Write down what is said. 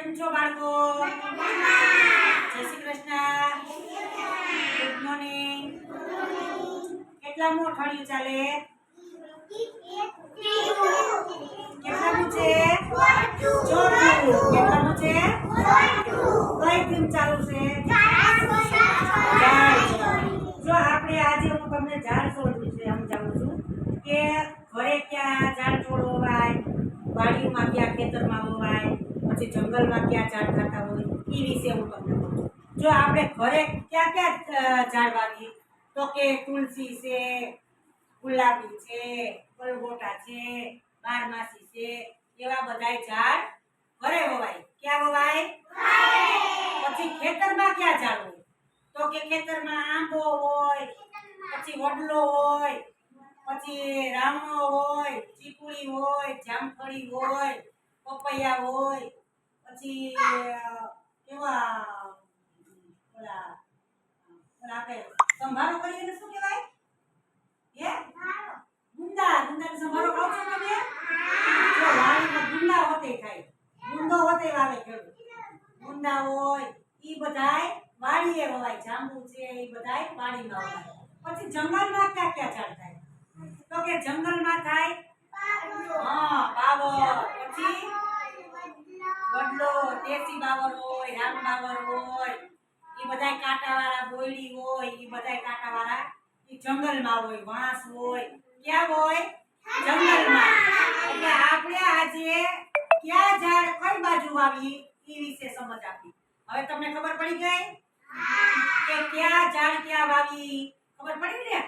કેમ છો બાળકો? જય શ્રી કૃષ્ણ. Good morning. કેટલામું અઠવાડિયું ચાલે? કેટલામું છે? ચોથું. કેટલામું છે? કઈ થીમ ચાલુ છે? જો આપણે આજે હું તમને ઝાડ છોડ વિશે સમજાવું છું કે ઘરે ક્યાં ઝાડ છોડ હોવાય, વાડીમાં ક્યાં ખેતરમાં હોવાય, પછી જંગલમાં ક્યાં ઝાડ થતા હોય એ વિશે હું તમને કહું છું. જો આપણે ઘરે ક્યાં ક્યાં ઝાડ વાવીએ તો કે તુલસી છે, ગુલાબી છે, ગલગોટા છે, બારમાસી છે, એવા બધાય ઝાડ ઘરે વવાય. ક્યાં વવાય? પછી ખેતરમાં ક્યાં ઝાડ હોય તો કે ખેતરમાં આંબો હોય, પછી વડલો હોય, પછી રામણો હોય, ચીકુડી હોય, જામફળી હોય, પપૈયા હોય, પછી કેવા ઓલા આપણે સંભારો કરીએ ને શું કહેવાય? હે ગુંદાનો સંભારો ખાવ છો તમે? જો વાડીમાં ગુંદા હોતે ખાય, ગુંદો હોતે વાવે ખેડૂત. ગુંદા હોય ઈ બધાય વાડીએ વવાય. જાંબુ છે ઈ બધાય વાડીમાં વવાય. પછી જંગલમાં ક્યાં ક્યાં ઝાડ થાય તો કે જંગલમાં થાય બાવર, પછી વડલો, દેશી બાવર હોય, રામ બાવર હોય, ઈ બધાય કાંટાવાળા, બોયડી હોય, ઈ બધાય કાંટાવાળા ઈ જંગલમાં હોય. વાંસ હોય ક્યાં હોય? જંગલમાં. એટલે આપણે આજે ક્યાં ઝાડ કઈ બાજુ વાવી ઈ વિશે સમજ આપી. હવે તમને ખબર પડી ગઈ કે ક્યાં ઝાડ ક્યાં વાવી? ખબર પડી ને?